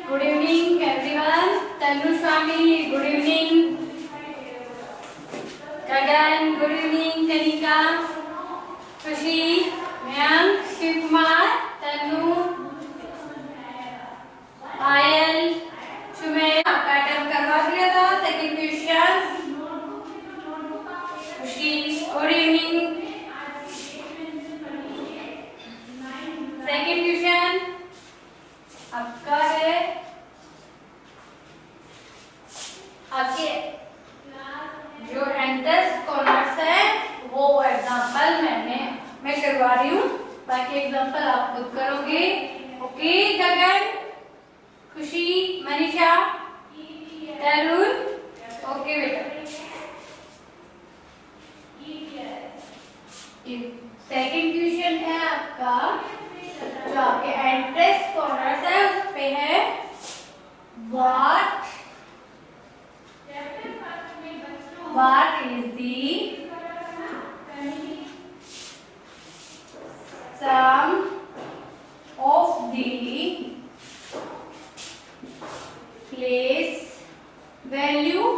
Good evening everyone. Tanu Swami, good evening. Gagan, good evening. Kanika, Khushi, Mayank, Shivkumar, Tanu, Ayal, Shumay. आपका attempt करवा दिया था second question. खुशी, good evening. Second question आपका है आपके जो एंट्रेंस कॉर्नर्स है वो एग्जांपल मैं करवा रही हूँ, बाकी एग्जांपल आप खुद करोगे. ओके गगन, खुशी, मनीषा, तरुण. ओके बेटा. सेकंड क्वेश्चन है आपका जो आपके एंट्रेंस कॉर्नर्स है उस पे है what is the sum of the place value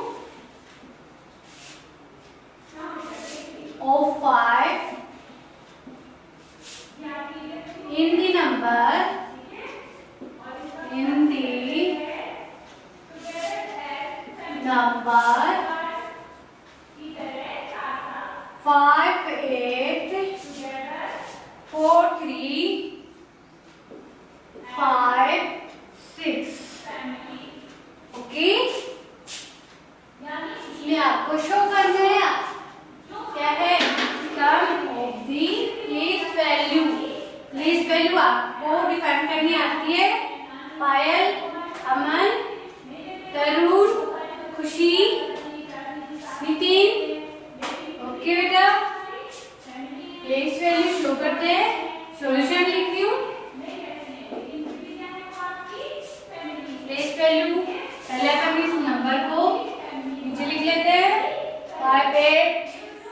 of 5 in the number 5, 8, 4, 3, 5, 6. Okay, इसमें आपको शो करना है क्या है sum of the place value. Place value आपको डिफाइन करनी आती है. पायल, अमन, तरुण, खुशी, नितिन. ओके बेटा, प्लेस वैल्यू शो करते हैं. सॉल्यूशन लिखती हूँ. प्लेस वैल्यू पहले अपन इस नंबर को नीचे लिख लेते हैं. 5, 8,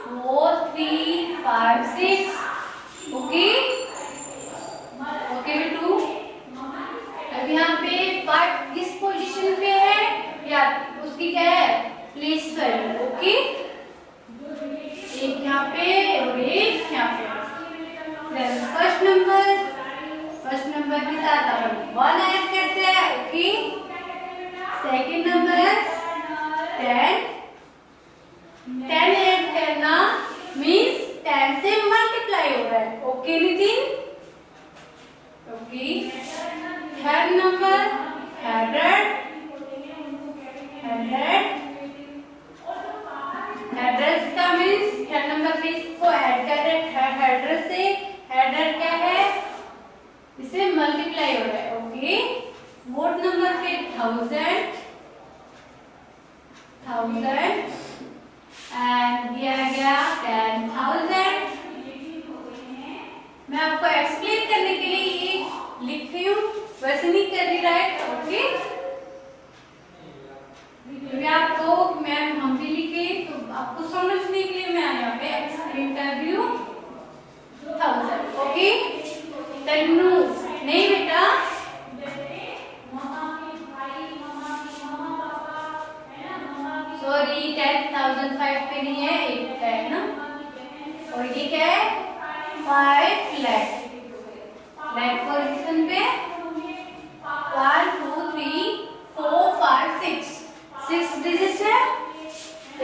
4, 3, 5, 6. ओके ओके बेटू. अब यहाँ पे 5 किस पोजीशन पे है या उसकी क्या है प्लेस वैल्यू. ओके, एक यहाँ पे और एक यहाँ पे. फर्स्ट नंबर के साथ अपन 1 ऐड करते हैं. ओके, सेकंड नंबर 10 ऐड करना मींस 10 से मल्टीप्लाई हो रहा है. Okay Nitin. Okay, third number 100 का मींस थर्ड नंबर पे इसको ऐड कर रहे हैं. 100 से 100 क्या है इसे मल्टीप्लाई हो रहा है. ओके, फोर्थ नंबर पे 1000 एंड दिया गया 10,000. मैं आपको एक्सप्लेन करने के लिए ये लिख रही हूँ, वैसे नहीं कर रही. राइट. ओके, क्योंकि आपको मैम हम भी लिखे तो आपको समझने के लिए मैं यहाँ पे एक्सप्लेन कर रही हूँ. 1000. ओके, तन्नू नहीं बेटा, सॉरी 10,005 पे नहीं है, 8 का है ना. और ये क्या है 5 लाख पोजीशन पे 1, 2, 3, 4, 5, 6 डिजिट है.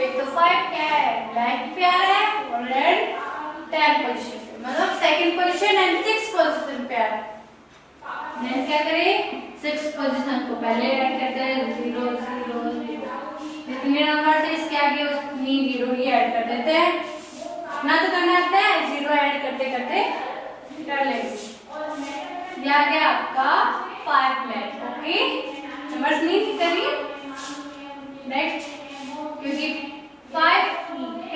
एक तो 5 क्या है लाख पे आ रहा है और 10 पोजीशन पे, मतलब सेकंड पोजीशन एंड 6 पोजीशन पे आ रहा है. नेक्स्ट क्या करें 6 पोजीशन को पहले ऐड करते हैं. 0 0 0 जितने नंबर थे इसके आगे उतनी 0 ही ऐड कर देते हैं. ना तो करना आता है 0 ऐड करते करते कर लेंगे. ये आ गया आपका 5 लाख. ओके, नंबर्स नहीं करिए. नेक्स्ट, क्योंकि 5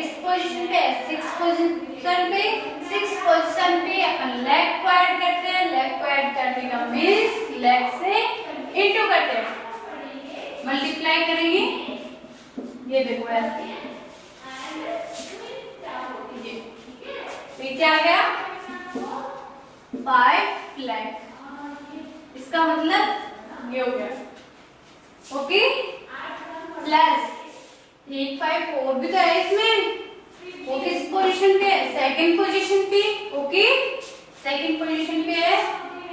इस पोजीशन पे 6 पोजीशन पे 6 पोजीशन पे अपन लाख को ऐड करते हैं. लाख को ऐड करने का मींस लाख से इनटू करते हैं, मल्टीप्लाई करेंगे. ये देखो ऐसे नीचे आ गया 5 लाख. इसका मतलब ये हो गया, ओके। प्लस 8 5 4 भी तो है इसमें, वो किस पोजीशन पे है, सेकंड पोजीशन पे, ओके सेकंड पोजीशन पे है।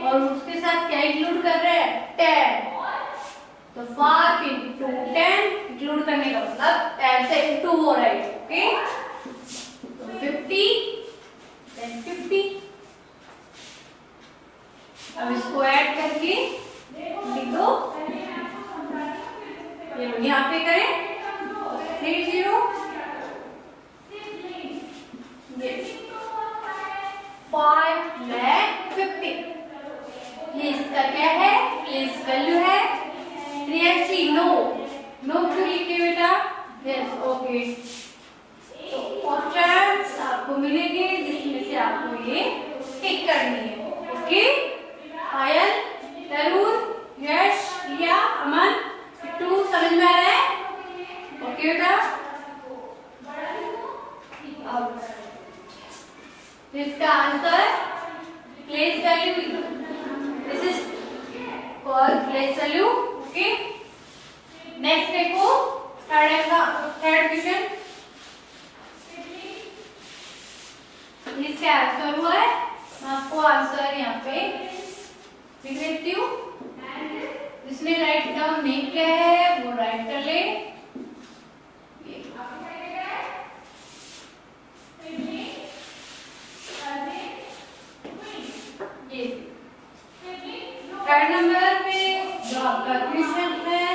और उसके साथ क्या इंक्लूड कर रहे हैं, 10, तो 5 into 10 इंक्लूड करने का मतलब 10 से इंटू हो रहा है, ओके। तो 50 then 50, अब इसको ऐड करके लिख दो, ये लोग यहाँ पे करें 30 5,50,000, ये इसका क्या है, प्लेस वैल्यू है। रियलिटी नो, नो क्यों लिखे बेटा, यस ओके। तो ऑप्शंस आपको मिलेंगे जिसमें से आपको ये टिक करनी है, ओके। पायल, तरुण, यश, रिया, अमन, बिट्टू, समझ में आ रहा है, ओके बेटा। अब इसका answer place value, this is called place value, okay. Next देखो थर्ड क्वेश्चन, इसका आंसर हुआ है, आपको आंसर यहाँ पे लिख देती हूँ, जिसने राइट डाउन नहीं किया है वो राइट कर ले। थर्ड नंबर पे जो आपका क्वेश्चन है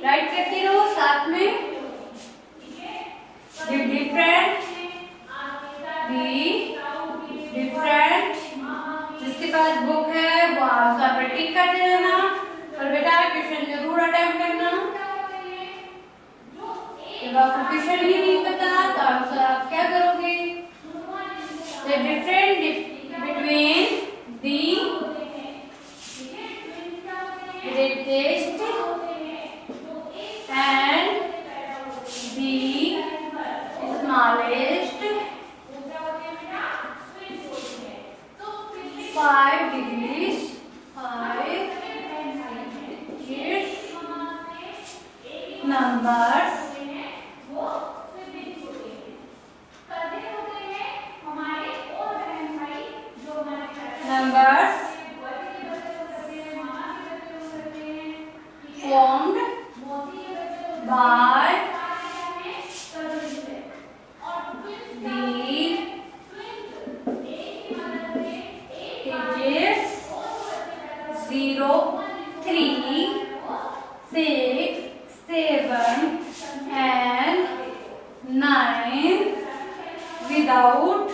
राइट करते रहो साथ में, डिफरेंट जिसके पास बुक है वो आंसर पे टिक करते रहना, और बेटा क्वेश्चन जरूर अटेम्प्ट करना। जब आपको क्वेश्चन ही नहीं पता तो आंसर आप क्या करोगे, the different between the greatest and the smallest 5 degrees, 5 its numbers formed by digits 0, 3, 6, 7 and 9 without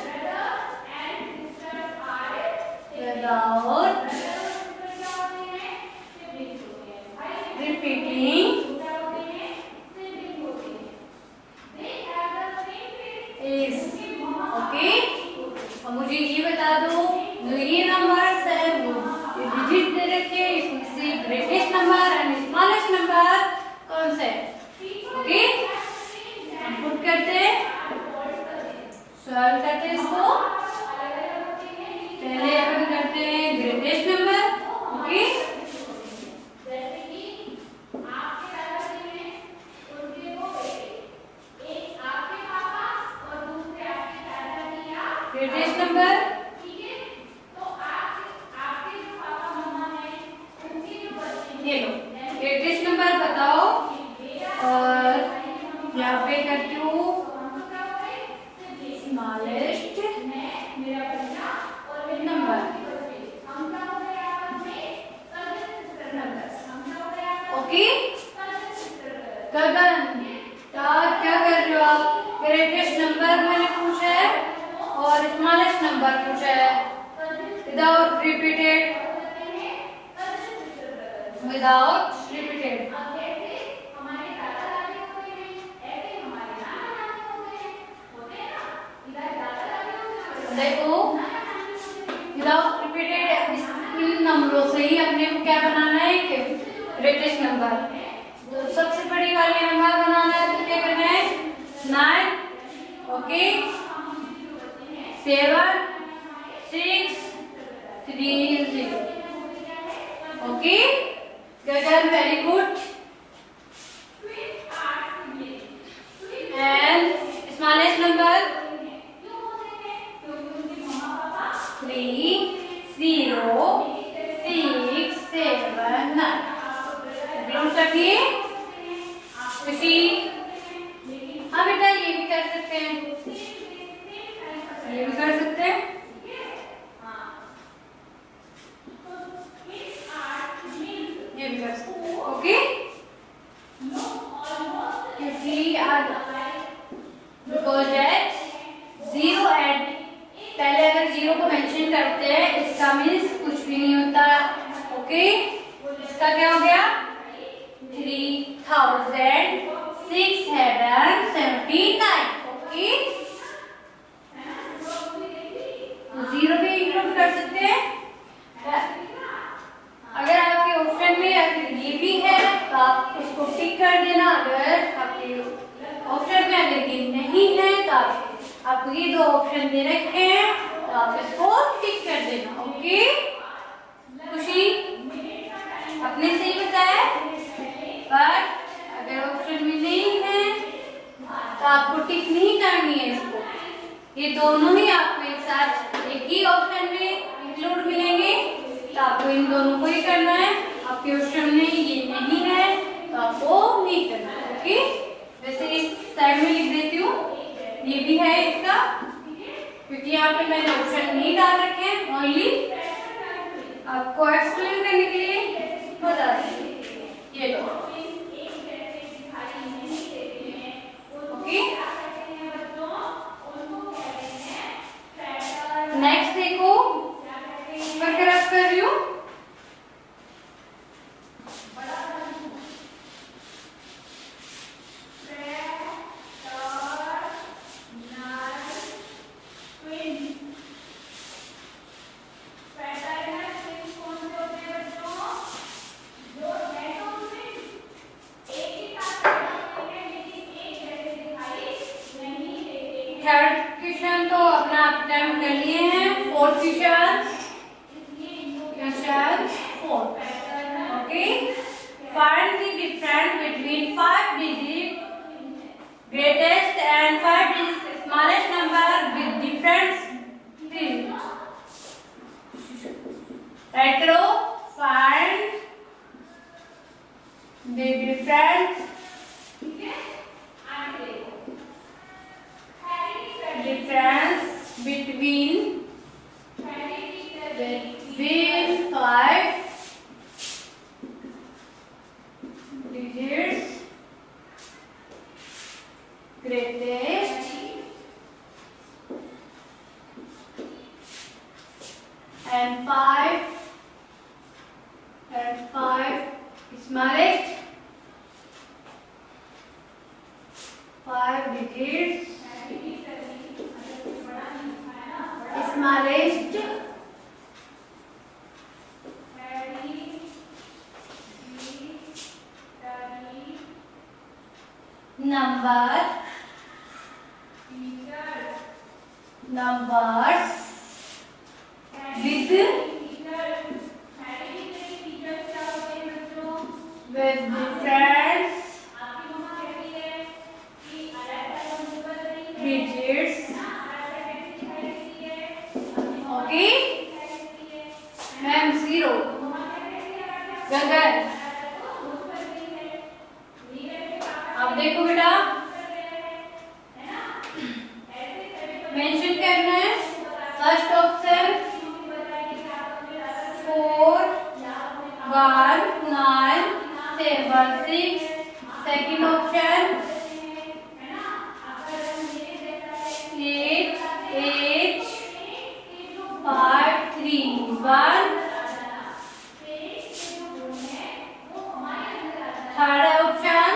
repeating is, okay. अब मुझे ये बता दो, जो ये नंबर्स है वो डिजिट दे रखे हैं, इसमें से greatest number and smallest number कौन सा है, ओके। हम पुट करते हैं, सॉल्व करते हैं इसको, पहले अपन करते हैं greatest number, okay. Greatest number ये लो, ग्रेटेस्ट नंबर बताओ, और यहाँ पे करती हूँ स्मॉलेस्ट नंबर, ओके। गगन क्या कर रहे हो आप, ग्रेटेस्ट नंबर मैंने पूछा है और स्मॉलेस्ट नंबर पूछा है, विदाउट रिपीटेड, देखो विदाउट रिपीटेड इन नंबरों से ही अपने को क्या बनाना है कि ग्रेटेस्ट नंबर, तो सबसे बड़ी वाली नंबर बनाना है तो क्या करना है 9, okay, 7, 6, 3, 0, okay. Gagan, very good. And smallest number 3, 0, 6, 7, 9. Ground करिए खुशी। हाँ बेटा ये भी कर सकते हैं, ये भी कर सकते हैं। ये भी कर सकते हैं। Okay because that zero and पहले अगर जीरो को मेंशन करते हैं इसका मीन्स कुछ भी नहीं होता। ओके इसका क्या हो गया 3679। ओके जीरो पे इंक्लूड कर सकते हैं। अगर आपके ऑप्शन में अगर ये भी है तो आप उसको टिक कर देना। अगर आपके ऑप्शन में अगर ये नहीं है तो आपको ये दो ऑप्शन दे रखे हैं तो आप इसको टिक कर देना। ओके खुशी आपने सही बताया, पर अगर ऑप्शन में नहीं है तो आपको टिक नहीं करनी है इसको। ये दोनों ही आपको एक साथ एक ही ऑप्शन में इंक्लूड मिलेंगे तो आपको इन दोनों को ही करना है। आपके ऑप्शन में ये नहीं है तो आपको नहीं करना है। ओके वैसे इस साइड में लिख देती हूँ, ये भी है इसका, क्योंकि यहाँ पे मैंने ऑप्शन नहीं डाल रखे हैं, ओनली आपको एक्सप्लेन करने के लिए बता रही हूँ। ये लो ओके। नेक्स्ट देखो मैं क्रॉस कर रही हूँ। थर्ड क्वेश्चन तो अपना आप टाइम कर लिए हैं। Fourth question okay find the difference between 5 digit greatest and 5 digit smallest number with difference 3। Right करो find the difference between 5 digits greatest and 5 smallest 5 digits smallest numbers with different digits। Okay ma'am 0 गगन अब देखो बेटा mention करना है। First option 4 1 9 7 6। Second option 8 8 5 3 1। Third option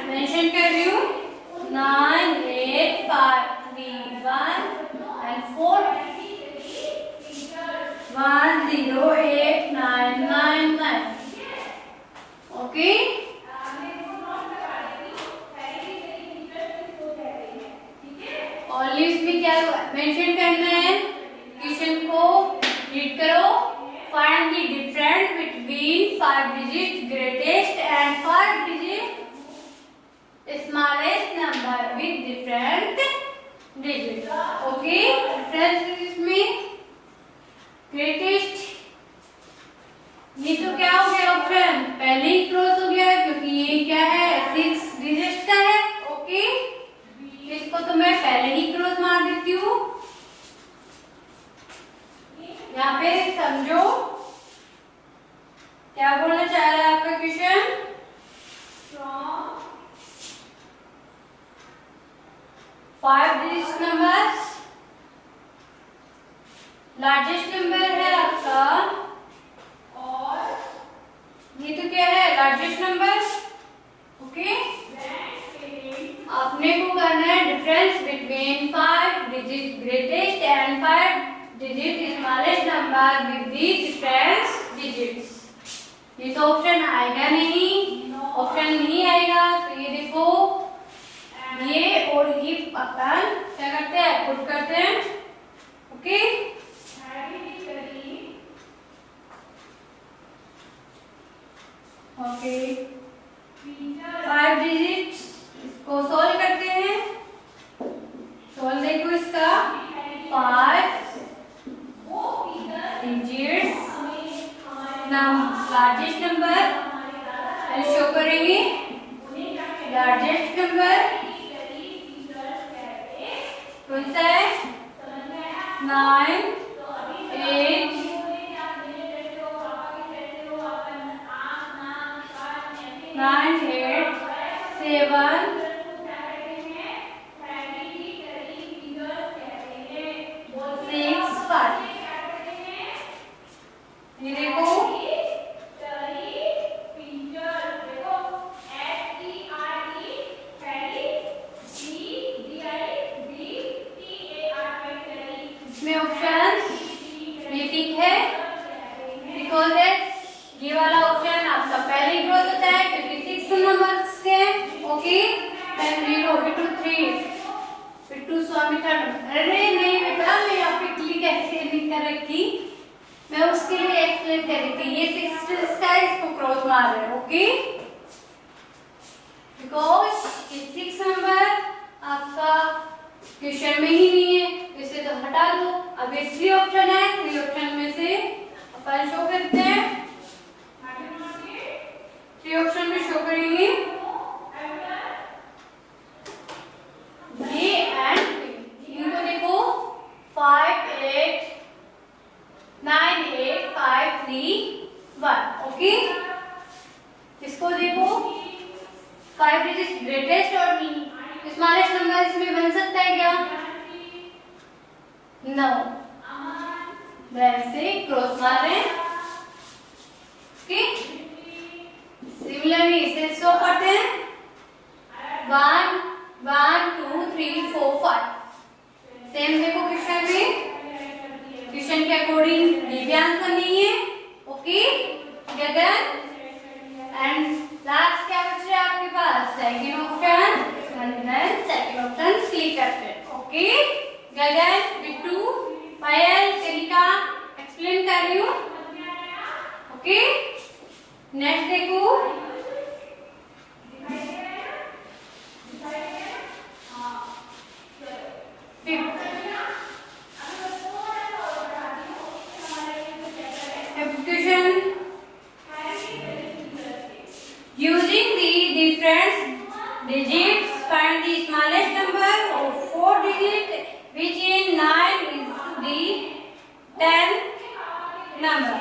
mention कर रही हूँ 9 8 5 3 1 and 4 1 0 8 9 9 9। Okay और इसमें क्या मेंशन करना है, क्वेश्चन को रीड करो। Find the difference between 5 digit greatest and 5 digit smallest number with different digits. Okay, different digits में greatest, ये तो क्या हो गया ऑप्शन पहले ही क्रॉस हो गया क्योंकि ये क्या है 6 डिजिट का है। ओके, इसको तो मैं पहले ही क्रॉस मार देती हूँ। यहाँ पे समझो क्या बोलना चाह रहा है आपका question. Five digit number largest number है आपका, और ये तो क्या है लार्जेस्ट नंबर। ओके, आपने को करना है difference between 5 digit greatest and 5 digit smallest number with the difference digits. ये तो ऑप्शन आएगा नहीं, ऑप्शन नहीं आएगा तो ये देखो ये और ये अपन क्या करते हैं पुट करते हैं। ओके, ओके 5 डिजिट्स इसको सोल्व करते हैं। सोल्व देखो इसका 5 डिजिट्स लार्जेस्ट नंबर शो करेंगे। लार्जेस्ट नंबर कौन सा है 9 8 9 8 7 6 5। ये देखो इसमें ऑप्शन ये ठीक है बिकॉज ये वाला ऑप्शन आपका पहले ही क्रॉस होता है क्योंकि 6 नंबर से। ओके, देन 0 बिटू 3 बिटू स्वामी थर्ड। अरे नहीं बेटा, मैं यहाँ पे क्लिक ऐसे नहीं कर रखी, मैं उसके लिए एक्सप्लेन कर रही थी। ये 6 डिजिट का इसको क्रॉस मार रहे हैं। ओके, बिकॉज ये 6 नंबर आपका क्वेश्चन में ही नहीं है, इसे तो हटा दो। अब ये 3 ऑप्शन है, 3 ऑप्शन में से अपन शो करते हैं। 3 ऑप्शन में शो करेंगे ये एंड इनको देखो 5 8 9 8 5 3 1। ओके, इसको देखो 5 डिजिट ग्रेटेस्ट और स्मॉलेस्ट नंबर इसमें बन सकता है क्या? नो, वैसे क्रॉस मार रहे हैं। ओके, सिमिलरली इसे शो करते हैं 1 1 2 3 4 5। सेम देखो क्वेश्चन में, क्वेश्चन के अकॉर्डिंग ये भी आंसर नहीं है। ओके, गगन एंड लास्ट क्या बच रहा है आपके पास second option, second option click करते हैं। ओके, गगन बिट्टू पायल कनिका एक्सप्लेन कर रही हूँ। ओके, नेक्स्ट देखो application using the different digits find the smallest number of 4 digits which in 9 is the 10th number।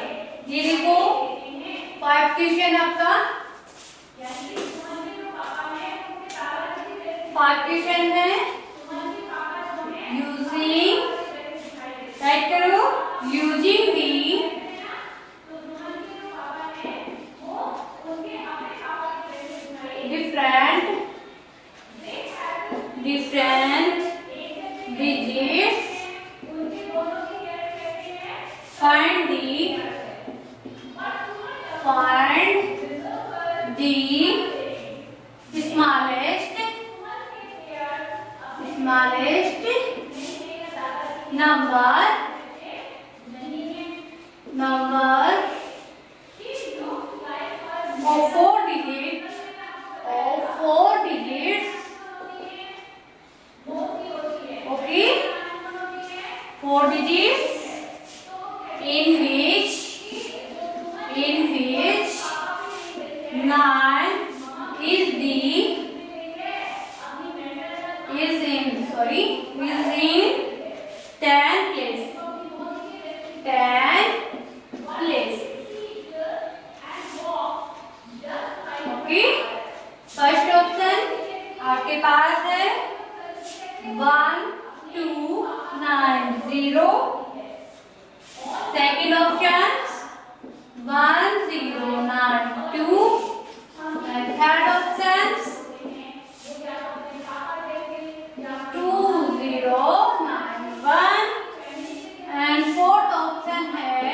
ये देखो 5 क्वेश्चन आपका 5 क्वेश्चन है यूजिंग राइट करो using the different digits find the smallest number of 4 digits, of 4 digits, okay, 4 digits in which 9 is in 10 place. 10 place. Okay, first option आपके पास है 1 2 9 0. Second option 1 0 9 2. And third option 2 0 9 1. And fourth option है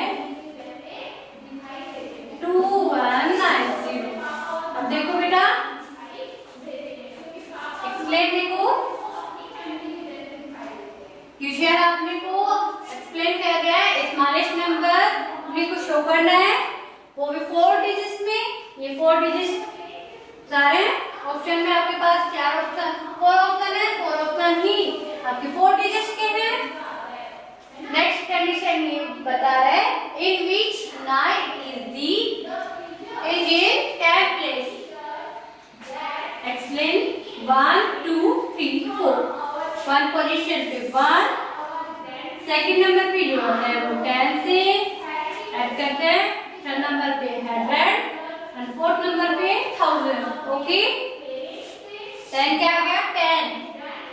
2 1 9 0. अब देखो बेटा, explain देखो, question आपने को explain किया गया है. स्मॉलेस्ट नंबर अपने को शो करना है, वो भी 4 डिजिट्स में. ये 4 डिजिट्स सारे ऑप्शन में आपके पास 4 ऑप्शन 4 ऑप्शन है. 4 ऑप्शन ही आपके 4 डिजिट्स के हैं. नेक्स्ट कंडीशन ये बता रहा है इन विच 9 is in 10 place. Explain 1 2 3 4. 1 position पे 1, सेकंड नंबर पे जो है वो 10 से ऐड करते हैं. थर्ड नंबर पे 100 एंड फोर्थ नंबर पे 1000. ओके, 10 क्या आ गया 10.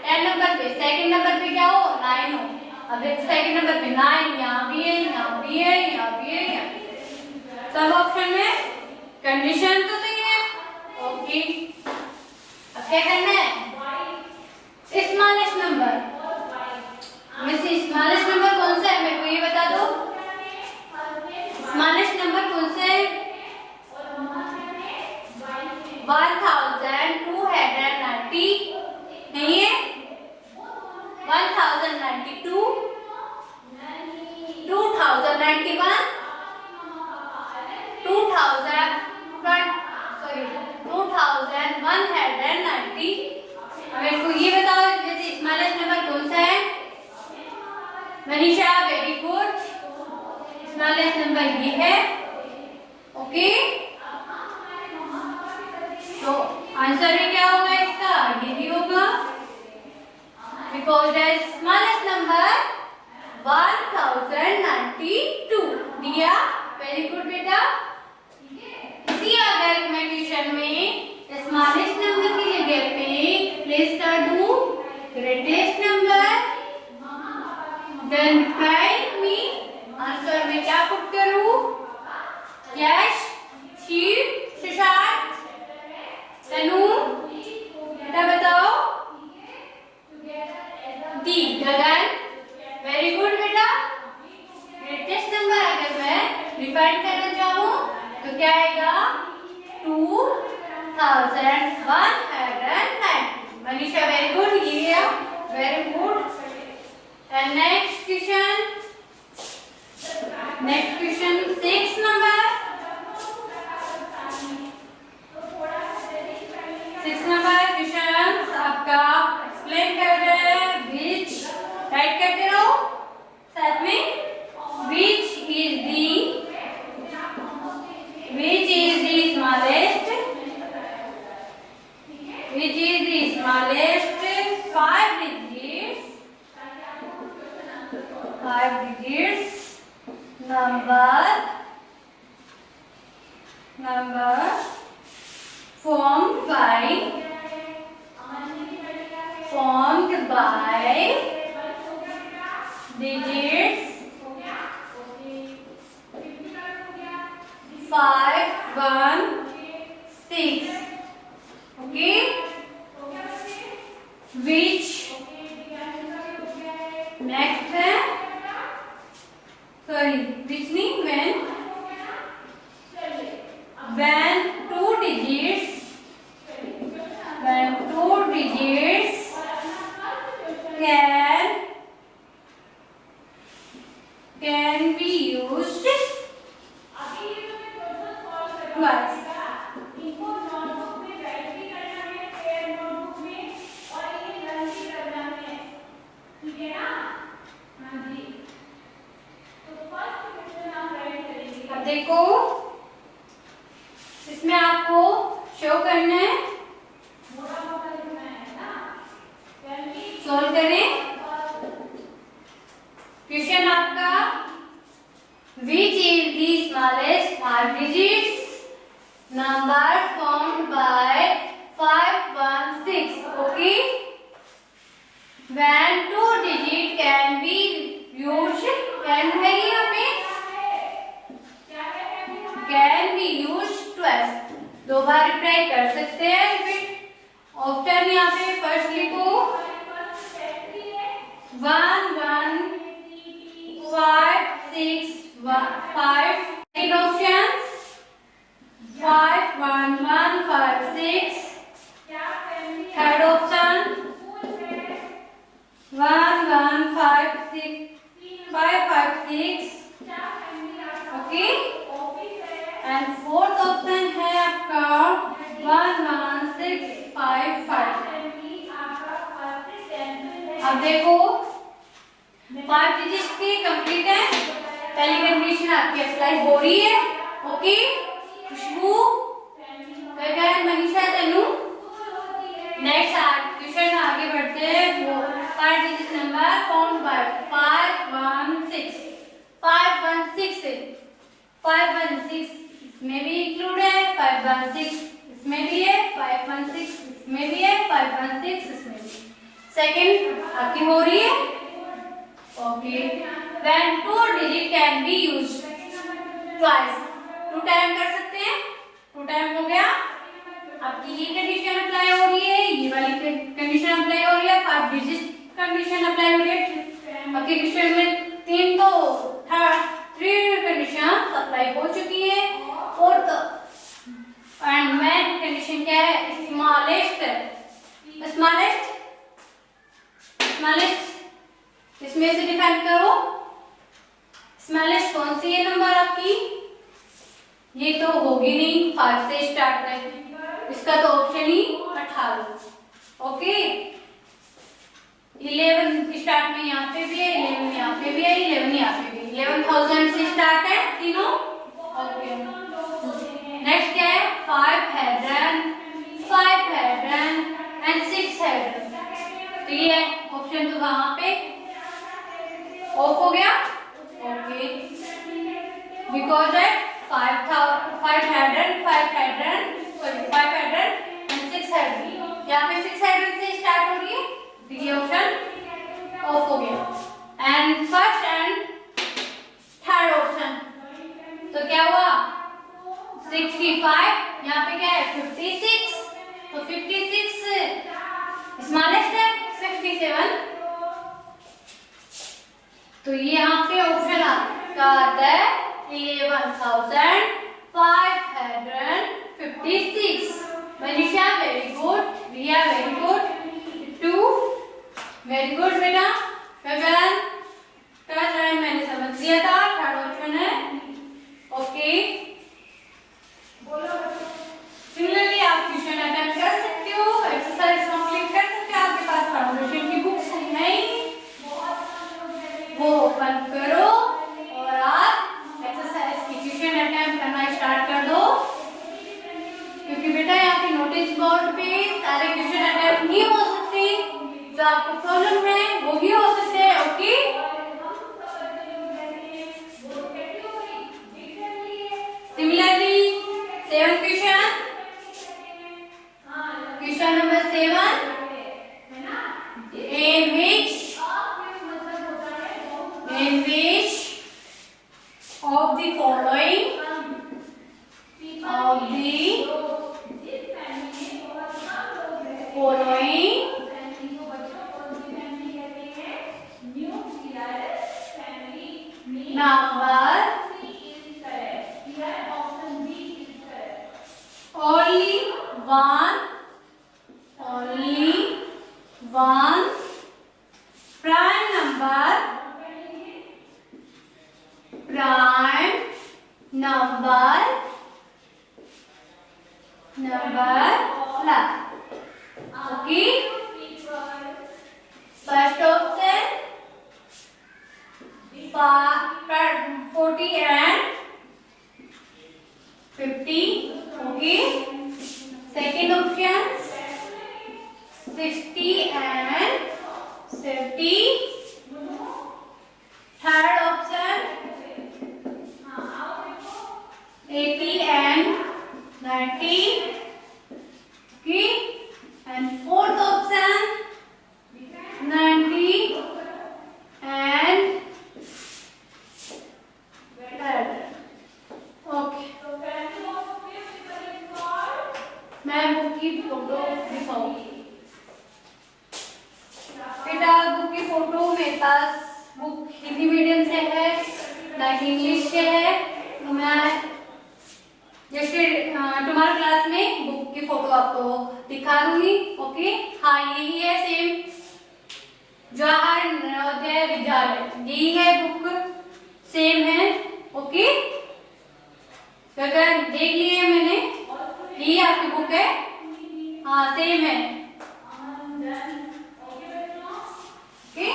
10 नंबर पे सेकंड नंबर पे क्या हो 9 हो. अब देखो सेकंड नंबर पे 9 यहाँ भी है, यहाँ भी है, यहाँ भी है, यहाँ. सब ऑप्शन में कंडीशन तो सही है. ओके, अब क्या करना है, स्मॉलेस्ट नंबर में से स्मॉलेस्ट नंबर कौन सा है मेरे को ये बता दो. स्मॉलेस्ट नंबर कौन सा है. 1290 नहीं है. 1092, 2091, 2190. मेरे को ये बताओ जैसे स्मॉलेस्ट नंबर कौन सा है. Manisha, very good. Smallest number ये है. ओके, तो आंसर भी क्या होगा इसका, ये भी होगा. Because the smallest number 1092. दिया, very good बेटा. इसी अगर मैं ट्यूशन में स्मॉलेस्ट नंबर की जगह पे प्लेस कर दूं greatest number, then write me answer में क्या पुट करूं, यश, शिव, सुशांत, तनु, बेटा बताओ. दी, गगन, वेरी गुड बेटा. ग्रेटेस्ट नंबर अगर मैं डिफाइन करना चाहूँ तो क्या आएगा 2190. मनीषा वेरी गुड, ये very good. And next question 6 number. 6 number question आपका एक्सप्लेन कर रहे हैं. विच राइट करते रहो साथ में. Which is the smallest 5 digits number formed by digits 5 1 6. okay, which next है, sorry which mean when 2 digits can be used twice. इनको नोटबुक में राइट भी करना है, पेयर नोटबुक में, और इन्हें लर्न भी करना है, ठीक है ना? हाँ जी। तो फर्स्ट क्वेश्चन आप राइट करेंगे। अब देखो इसमें आपको शो करना है, मोटा मोटा लिखना है ना, सॉल्व करें। क्वेश्चन आपका which is the smallest 5 digits number formed by 516, okay? When 2 digit can be used, can है यहाँ पे, can be used twice, दो बार रिप्लाई कर सकते हैं, रिपीट ऑप्शन यहाँ पे फर्स्ट लिखो 1 1 5 6 5, second option 5 1 1 5 6, third option 1 1 5 6 5 5 6, okay, and fourth option है आपका 1 1 6 5 5। अब देखो 5 डिजिट की कंप्लीट है, पहली कंडीशन आपकी अप्लाई हो रही है, ओके। खुशबू, गगन, मनीषा, तनु, नेक्स्ट क्वेश्चन आगे बढ़ते हैं। वो 5 डिजिट नंबर फॉर्म्ड बाय 516 इसमें भी इंक्लूड है, 516 इसमें भी है, 516 इसमें भी है, 516 इसमें भी। सेकंड आपकी हो रही है, okay. When 2 digit can be used twice, 2 time कर सकते हैं, 2 टाइम हो गया। आपकी ये कंडीशन अप्लाई हो रही है, ये वाली कंडीशन अप्लाई हो रही है, 5 डिजिट कंडीशन अप्लाई हो रही है। आपके क्वेश्चन में 3 कंडीशन अप्लाई हो चुकी है। फोर्थ एंड मेन कंडीशन क्या है, स्मॉलेस्ट इसमें से डिफाइन करो, स्मॉलेस्ट कौन सी है नंबर आपकी, ये तो होगी नहीं, 5 से स्टार्ट है, इसका तो ऑप्शन ही 18, ओके। 11 स्टार्ट में यहाँ पे भी है, 11 यहाँ पे भी है, 11 यहाँ पे भी, 11,000 से स्टार्ट है तीनों, ओके। नेक्स्ट क्या है, 500 एंड 600, तो ये ऑप्शन तो वहां पे ऑफ हो गया, ओके, बिकॉज एट 500 एंड 600, यहाँ पे 600 से स्टार्ट हो रही है, तो ये ऑप्शन ऑफ हो गया। And first and third option, तो क्या हुआ 65, यहाँ पे क्या है 56, तो 56 स्मॉलेस्ट है, 57, तो ये यहाँ पे ऑप्शन आपका आता है 11,556। मनीषा वेरी गुड, रिया वेरी गुड, 2 वेरी गुड बेटा। गगन का टाइम मैंने समझ लिया था, थर्ड ऑप्शन है, ओके। सिमिलरली आप क्वेश्चन अटेम्प्ट कर सकते हो, एक्सरसाइज कंप्लीट कर सकते हो, आपके पास फाउंडेशन की बुक्स है, वो ओपन करो और आप एक्सरसाइज की क्वेश्चन अटेम्प्ट करना स्टार्ट कर दो, क्योंकि बेटा यहाँ पे नोटिस बोर्ड पे सारे क्वेश्चन अटेम्प्ट नहीं हो सकते, जो आपको प्रॉब्लम है वो भी हो सकते हैं, okay. Similarly 7 question number 7, in which of the following number only one prime number number left. Okay. First option 40 and 50. Okay. Second option 60 and 70. Third option 80 and 90. Okay. And fourth option 90 and 100. Okay. मैं book की photo दिखाऊंगी। बेटा book की photo मेरे पास book Hindi medium से है ना कि इंग्लिश से है, तो मैं जैसे तुम्हारे क्लास में बुक की फोटो आपको दिखा दूंगी। ओके। हाँ यही है सेम जवाहर नवोदय विद्यालय, यही है बुक, सेम है। ओके। अगर देख लिए मैंने, यही आपकी बुक है। हाँ सेम है। ओके।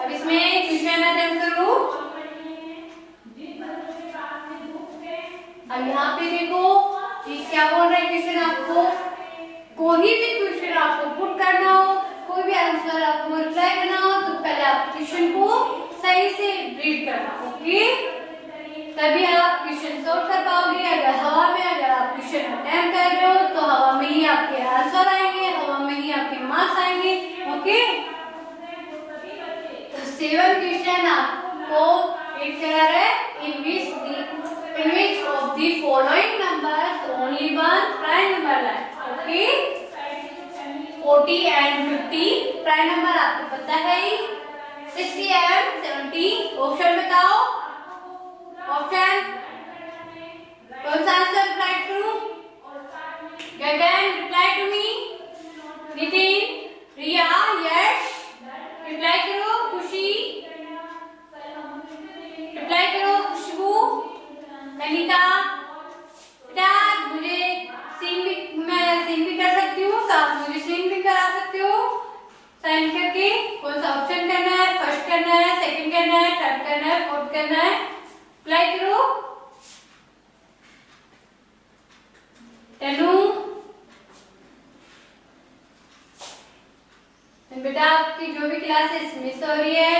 अब इसमें क्वेश्चन अटेम्प्ट करो। अब यहाँ पे देखो ये क्या बोल रहा है क्वेश्चन, आपको कोई भी क्वेश्चन आपको पुट करना हो, कोई भी आंसर आपको रिप्लाई करना हो, तो पहले आप क्वेश्चन को सही से रीड करना। ओके। तभी आप क्वेश्चन सॉल्व कर पाओगे। अगर हवा में अगर आप क्वेश्चन अटेम्प्ट कर रहे हो तो हवा में ही आपके आंसर आएंगे, हवा में ही आपके मार्क्स आएंगे। ओके। तो 7 क्वेश्चन आपको एक कह रहा है in which of the following numbers only one prime number left. Okay. 40 and 50 prime number आपको पता है ही। 60 and 70 ऑप्शन बताओ। ऑप्शन कौन सा आंसर रिप्लाई करूं? Gagan reply to me. Nitin, Riya, Yash reply करो। खुशी रिप्लाई करो। खुशबू, कनिका, बेटा मुझे मैं सीन भी कर सकती हूँ, आप मुझे सीन भी करा सकते हो साइन करके। कौन सा ऑप्शन करना है? फर्स्ट करना है, सेकंड करना है, थर्ड करना है, फोर्थ करना है? अप्लाई करो। तनु, बेटा आपकी जो भी क्लासेस मिस हो रही है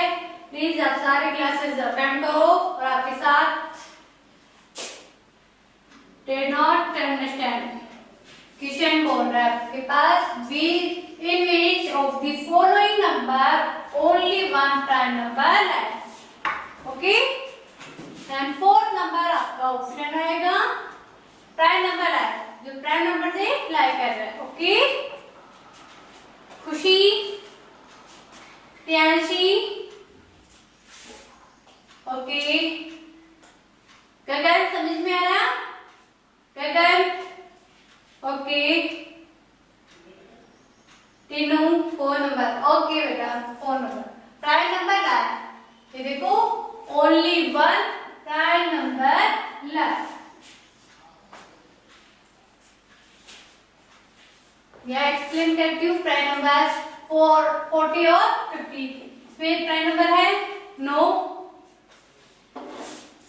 प्लीज आप सारे क्लासेस अटेंड करो। और आपके साथ did not understand क्वेश्चन बोल रहा है आपके पास in which of the following number only one prime number left. Okay. And fourth number आपका ऑप्शन रहेगा प्राइम नंबर है, जो प्राइम नंबर से लाई कर रहा है। ओके। खुशी, प्रियांशी, ओके। गगन समझ में आ रहा? गगन ओके। तीनों 4 नंबर। ओके बेटा 4 नंबर प्राइम नंबर है। ये देखो only one prime number left. यह एक्सप्लेन करती हूँ प्राइम नंबर 40 और 50। इसमें प्राइम नंबर है नो।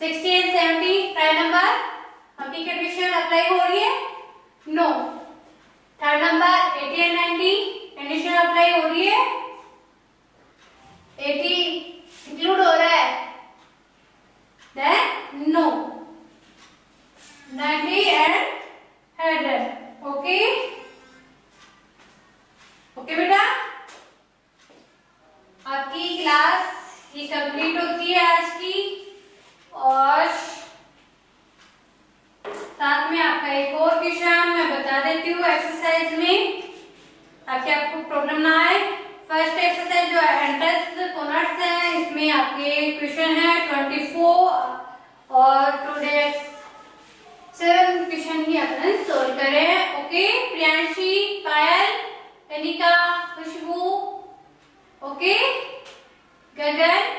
60 एंड 70 प्राइम नंबर, अभी कंडीशन अप्लाई हो रही है no. Third number 80 and 90 condition apply हो रही है, 80 इंक्लूड हो रहा है, then no. 90 and 100। Okay. Okay बेटा आपकी क्लास ये कंप्लीट होती है आज की। और साथ में आपका एक और क्वेश्चन मैं बता देती हूँ एक्सरसाइज में, ताकि आपको प्रॉब्लम ना आए। फर्स्ट एक्सरसाइज जो एंट्रेंस कॉर्नर्स है, इसमें आपके क्वेश्चन है 24 और टुडे 7 क्वेश्चन ही अपन सोल्व करें। ओके। प्रियांशी, पायल, कनिका, खुशबू, ओके। गगन,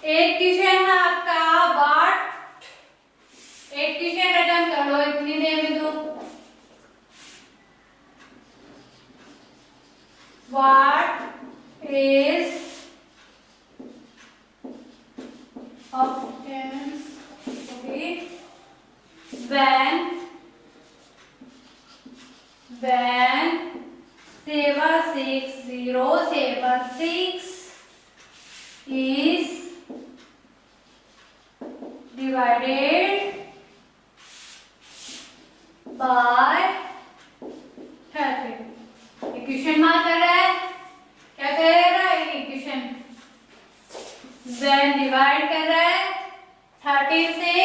एक क्वेश्चन है आपका व्हाट एक क्वेश्चन अटेम्प्ट कर लो इतनी देर में तो। What is options okay when 76076 is divided by 30। Equation mark कर रहा है, क्या कर रहा है इक्वेशन, when डिवाइड कर रहा है 30 से,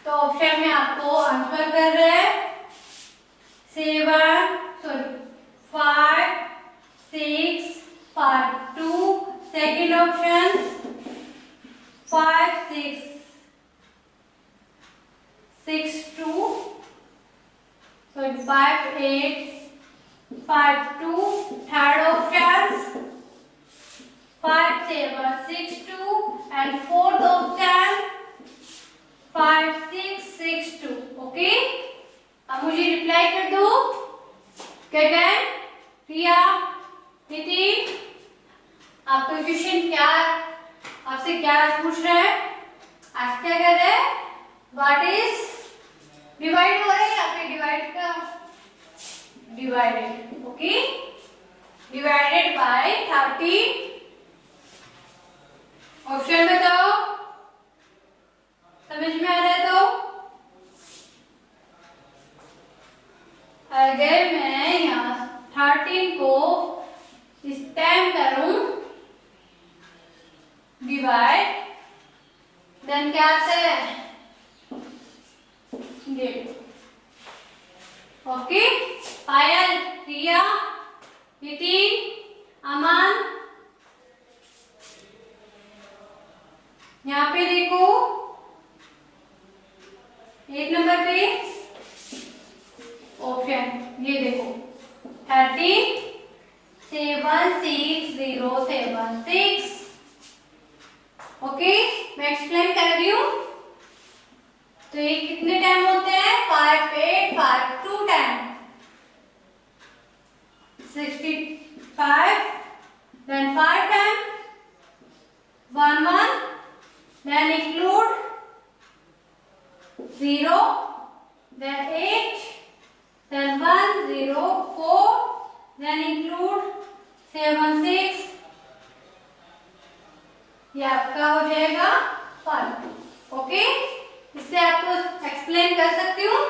तो ऑप्शन में आपको आंसर कर रहा है 5 6 5 2। Second option 5 6 6 2 5 8 5 2। Third option 5 7 6 2 and fourth option 5 6 6 2। Okay, अब मुझे रिप्लाई कर दो। गगन, प्रिया, नितिन, आपका क्वेश्चन क्या, आपसे क्या पूछ रहा है, आज क्या कर रहे हैं, व्हाट इज डिवाइड हो रहा है यहाँ पे, डिवाइड का divided, okay, divided by 30। Option बताओ, समझ में आ रहा है तो। अगर मैं यहाँ 13 को इस टाइम करूं डिवाइड, देन क्या आता है, ये। ओके, पायल, प्रिया, नितिन, अमन, यहाँ पे देखो 1 नंबर पे ऑप्शन, ये देखो 13 76076। ओके, मैं एक्सप्लेन कर रही हूँ। तो ये कितने टाइम होते हैं, 5 8 5 2 time 65, then 5 time 1 1, then include 0, then 8, then 1 0 4, then include 7 6, ये आपका हो जाएगा 5। ओके, इससे आपको एक्सप्लेन कर सकती हूँ।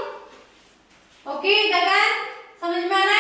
ओके गगन, समझ में आ रहा है।